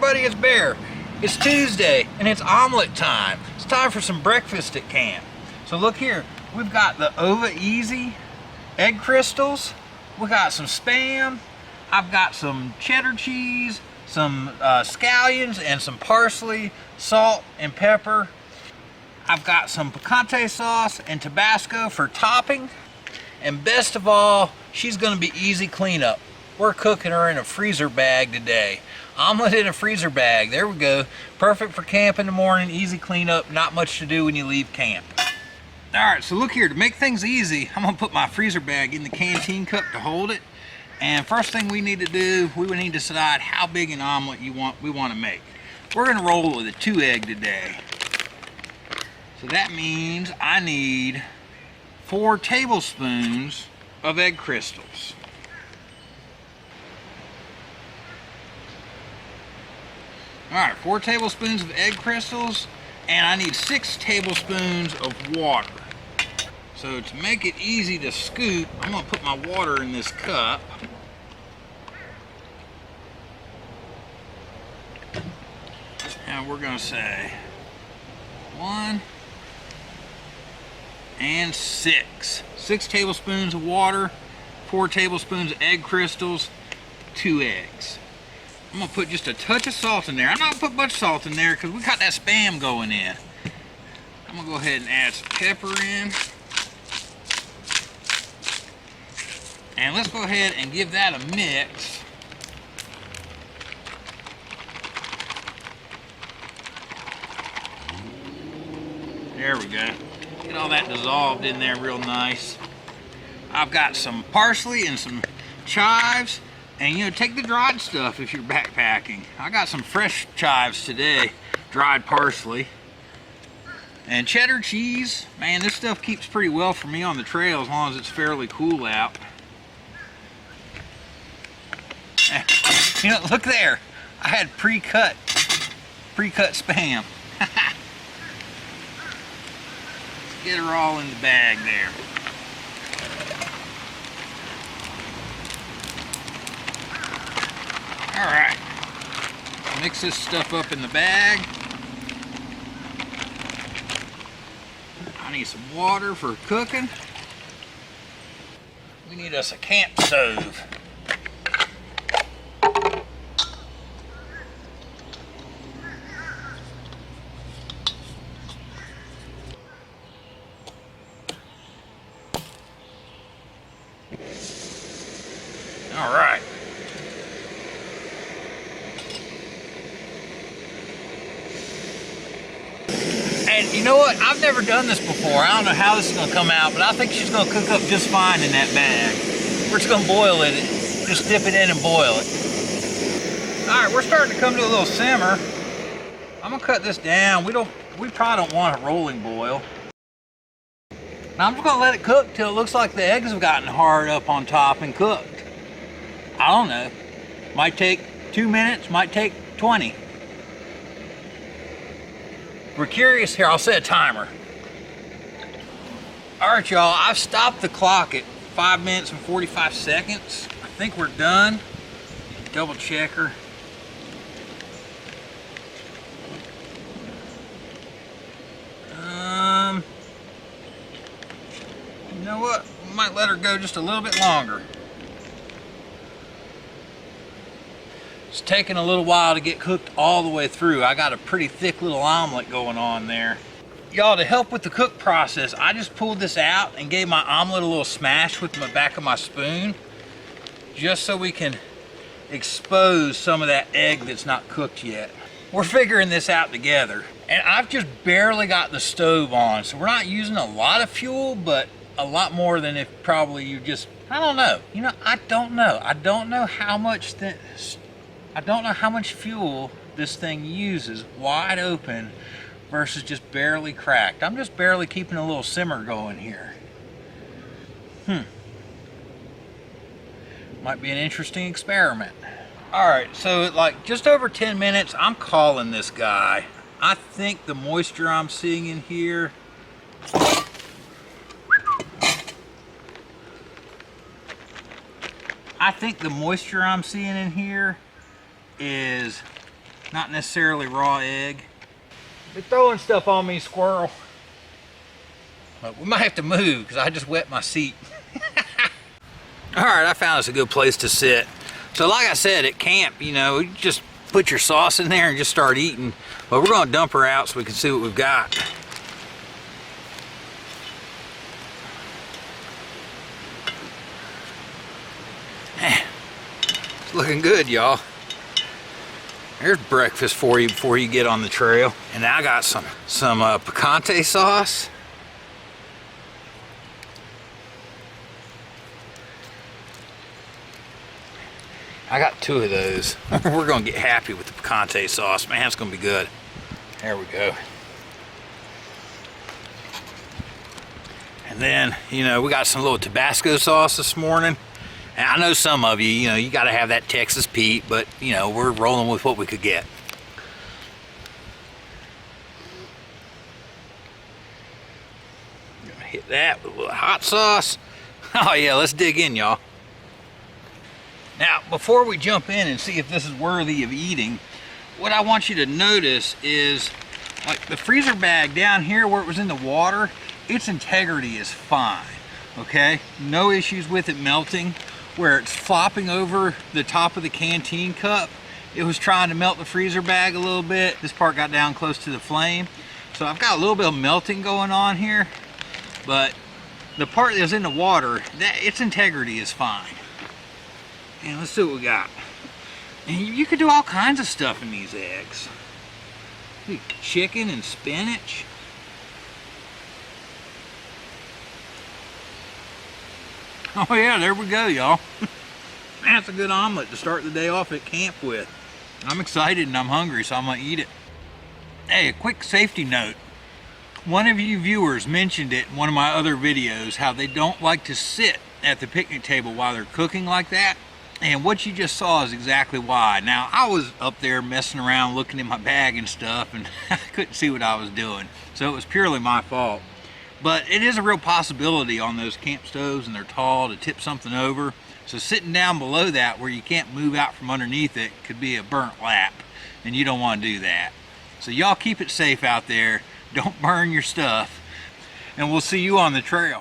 everybody, it's Bear. It's Tuesday and it's omelet time. It's time for some breakfast at camp. So look here, we've got the Ova Easy egg crystals. We got some Spam. I've got some cheddar cheese, some scallions and some parsley, salt and pepper. I've got some picante sauce and Tabasco for topping. And best of all, she's gonna be easy cleanup. We're cooking her in a freezer bag today. Omelet in a freezer bag, there we go. Perfect for camp in the morning, easy cleanup, not much to do when you leave camp. All right, so look here, to make things easy, I'm gonna put my freezer bag in the canteen cup to hold it. And first thing we need to do, we would need to decide how big an omelet we want to make. We're gonna roll with a 2 egg today. So that means I need 4 tablespoons of egg crystals. All right, 4 tablespoons of egg crystals, and I need 6 tablespoons of water. So to make it easy to scoop, I'm gonna put my water in this cup. And we're gonna say 1 and 6. 6 tablespoons of water, 4 tablespoons of egg crystals, 2 eggs. I'm gonna put just a touch of salt in there. I'm not gonna put much salt in there because we got that Spam going in. I'm gonna go ahead and add some pepper in. And let's go ahead and give that a mix. There we go. Get all that dissolved in there real nice. I've got some parsley and some chives. And you know, take the dried stuff if you're backpacking. I got some fresh chives today, dried parsley. And cheddar cheese. Man, this stuff keeps pretty well for me on the trail as long as it's fairly cool out. You know, look there. I had pre-cut Spam. Let's get her all in the bag there. All right, mix this stuff up in the bag. I need some water for cooking. We need us a camp stove. All right. And you know what? I've never done this before. I don't know how this is going to come out, but I think she's going to cook up just fine in that bag. We're just going to boil it. Just dip it in and boil it. All right, we're starting to come to a little simmer. I'm going to cut this down. We probably don't want a rolling boil. Now I'm just going to let it cook till it looks like the eggs have gotten hard up on top and cooked. I don't know. Might take 2 minutes, might take 20. If we're curious here, I'll set a timer. All right, y'all, I've stopped the clock at 5 minutes and 45 seconds. I think we're done. Double check her. You know what? We might let her go just a little bit longer. It's taking a little while to get cooked all the way through. I got a pretty thick little omelet going on there. Y'all, to help with the cook process, I just pulled this out and gave my omelet a little smash with the back of my spoon, just so we can expose some of that egg that's not cooked yet. We're figuring this out together. And I've just barely got the stove on, so we're not using a lot of fuel, but a lot more than if probably you just, I don't know. You know, I don't know. I don't know how much fuel this thing uses wide open versus just barely cracked. I'm just barely keeping a little simmer going here. Might be an interesting experiment. All right, so at like just over 10 minutes, I'm calling this guy. I think the moisture I'm seeing in here is not necessarily raw egg. They're throwing stuff on me, squirrel. But we might have to move because I just wet my seat. All right, I found us a good place to sit. So like I said, at camp, you know, you just put your sauce in there and just start eating. But we're gonna dump her out so we can see what we've got. It's looking good, y'all. There's breakfast for you before you get on the trail. And I got some picante sauce. I got 2 of those. We're gonna get happy with the picante sauce. Man, it's gonna be good. There we go. And then, you know, we got some little Tabasco sauce this morning. And I know some of you, you know, you gotta have that Texas Pete, but, you know, we're rolling with what we could get. Gonna hit that with a little hot sauce. Oh yeah, let's dig in, y'all. Now, before we jump in and see if this is worthy of eating, what I want you to notice is, like the freezer bag down here where it was in the water, its integrity is fine, okay? No issues with it melting. Where it's flopping over the top of the canteen cup, it was trying to melt the freezer bag a little bit. This part got down close to the flame. So I've got a little bit of melting going on here, but the part that's in the water, its integrity is fine. And let's see what we got. And you could do all kinds of stuff in these eggs. Chicken and spinach. Oh yeah, there we go, y'all. That's a good omelet to start the day off at camp with. I'm excited and I'm hungry, so I'm gonna eat it. Hey, a quick safety note. One of you viewers mentioned it in one of my other videos, how they don't like to sit at the picnic table while they're cooking like that. And what you just saw is exactly why. Now, I was up there messing around looking in my bag and stuff, and I couldn't see what I was doing. So it was purely my fault. But it is a real possibility on those camp stoves, and they're tall, to tip something over. So sitting down below that where you can't move out from underneath it could be a burnt lap, and you don't want to do that. So y'all keep it safe out there. Don't burn your stuff, and we'll see you on the trail.